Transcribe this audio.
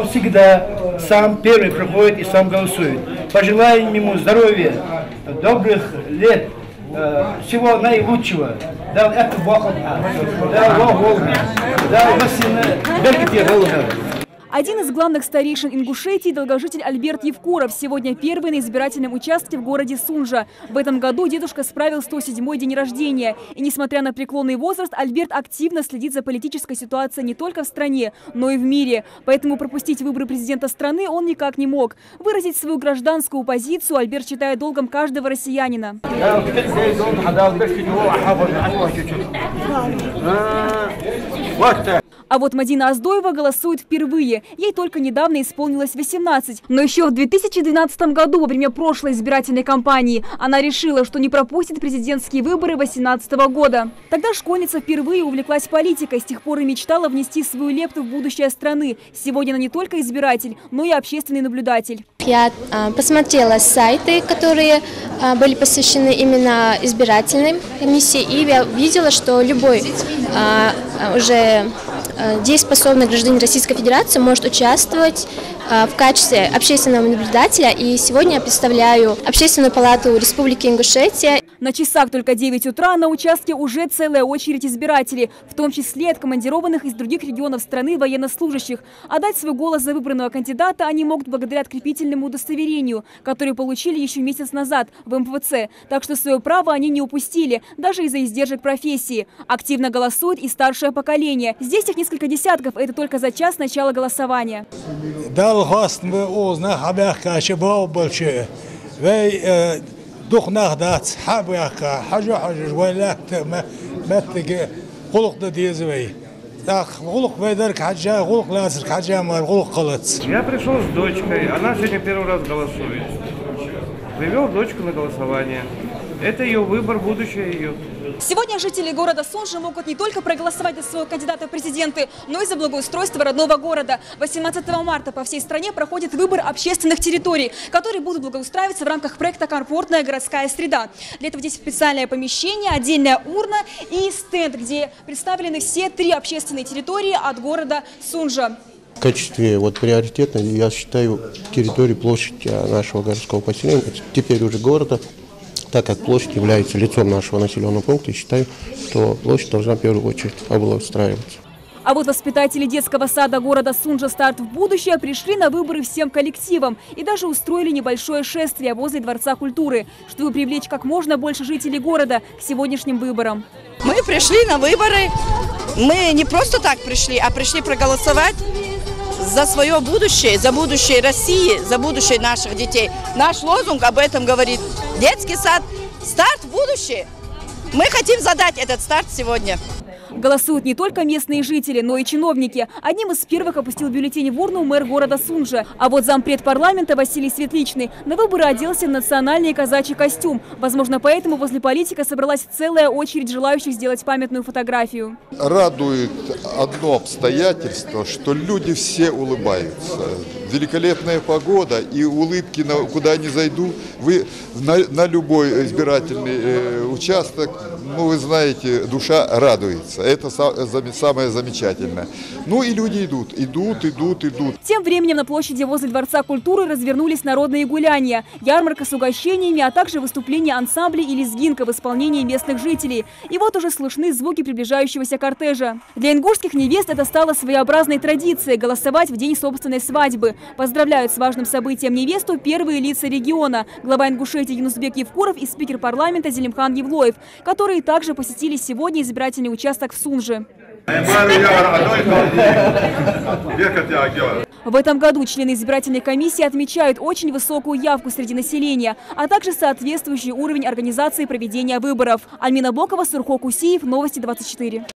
Он всегда сам первый приходит и сам голосует. Пожелаем ему здоровья, добрых лет, всего наилучшего. Да, это Бог. Да, один из главных старейшин Ингушетии, долгожитель Альберт Евкуров, сегодня первый на избирательном участке в городе Сунжа. В этом году дедушка справил 107-й день рождения. И несмотря на преклонный возраст, Альберт активно следит за политической ситуацией не только в стране, но и в мире. Поэтому пропустить выборы президента страны он никак не мог. Выразить свою гражданскую позицию Альберт считает долгом каждого россиянина. А вот Мадина Аздоева голосует впервые. Ей только недавно исполнилось 18. Но еще в 2012 году, во время прошлой избирательной кампании, она решила, что не пропустит президентские выборы 2018 года. Тогда школьница впервые увлеклась политикой, с тех пор и мечтала внести свою лепту в будущее страны. Сегодня она не только избиратель, но и общественный наблюдатель. Я посмотрела сайты, которые были посвящены именно избирательной комиссии, и я видела, что любой уже дееспособный гражданин Российской Федерации может участвовать в качестве общественного наблюдателя. И сегодня я представляю Общественную палату Республики Ингушетия. На часах только 9 утра, на участке уже целая очередь избирателей, в том числе от командированных из других регионов страны военнослужащих. Отдать свой голос за выбранного кандидата они могут благодаря открепительному удостоверению, которое получили еще месяц назад в МФЦ. Так что свое право они не упустили, даже из-за издержек профессии. Активно голосует и старшее поколение. Здесь их несколько десятков, это только за час начала голосования. Я пришел с дочкой, она сегодня первый раз голосует. Привел дочку на голосование. Это ее выбор, будущее ее. Сегодня жители города Сунжа могут не только проголосовать за своего кандидата в президенты, но и за благоустройство родного города. 18 марта по всей стране проходит выбор общественных территорий, которые будут благоустраиваться в рамках проекта «Комфортная городская среда». Для этого здесь специальное помещение, отдельная урна и стенд, где представлены все 3 общественные территории от города Сунжа. В качестве приоритетной я считаю территорию площади нашего городского поселения, теперь уже города. Так как площадь является лицом нашего населенного пункта, я считаю, что площадь должна в первую очередь облагоустраиваться. А вот воспитатели детского сада города Сунжа «Старт в будущее» пришли на выборы всем коллективом и даже устроили небольшое шествие возле Дворца культуры, чтобы привлечь как можно больше жителей города к сегодняшним выборам. Мы пришли на выборы, мы не просто так пришли, а пришли проголосовать за свое будущее, за будущее России, за будущее наших детей. Наш лозунг об этом говорит. Детский сад, старт в будущее. Мы хотим задать этот старт сегодня. Голосуют не только местные жители, но и чиновники. Одним из первых опустил бюллетень в урну мэр города Сунжа. А вот зампред парламента Василий Светличный на выборы оделся в национальный казачий костюм. Возможно, поэтому возле политика собралась целая очередь желающих сделать памятную фотографию. Радует одно обстоятельство, что люди все улыбаются. Великолепная погода и улыбки, куда ни зайду. Вы на любой избирательный участок, вы знаете, душа радуется. Это самое замечательное. Ну и люди идут. Тем временем на площади возле Дворца культуры развернулись народные гуляния, ярмарка с угощениями, а также выступления ансамблей и лезгинка в исполнении местных жителей. И вот уже слышны звуки приближающегося кортежа. Для ингушских невест это стало своеобразной традицией – голосовать в день собственной свадьбы. Поздравляют с важным событием невесту первые лица региона – глава Ингушетии Юнусбек Евкуров и спикер парламента Зелимхан Евлоев, которые также посетили сегодня избирательный участок в Сунже. В этом году члены избирательной комиссии отмечают очень высокую явку среди населения, а также соответствующий уровень организации проведения выборов. Альмина Бокова, Сурхо Кусиев, Новости 24.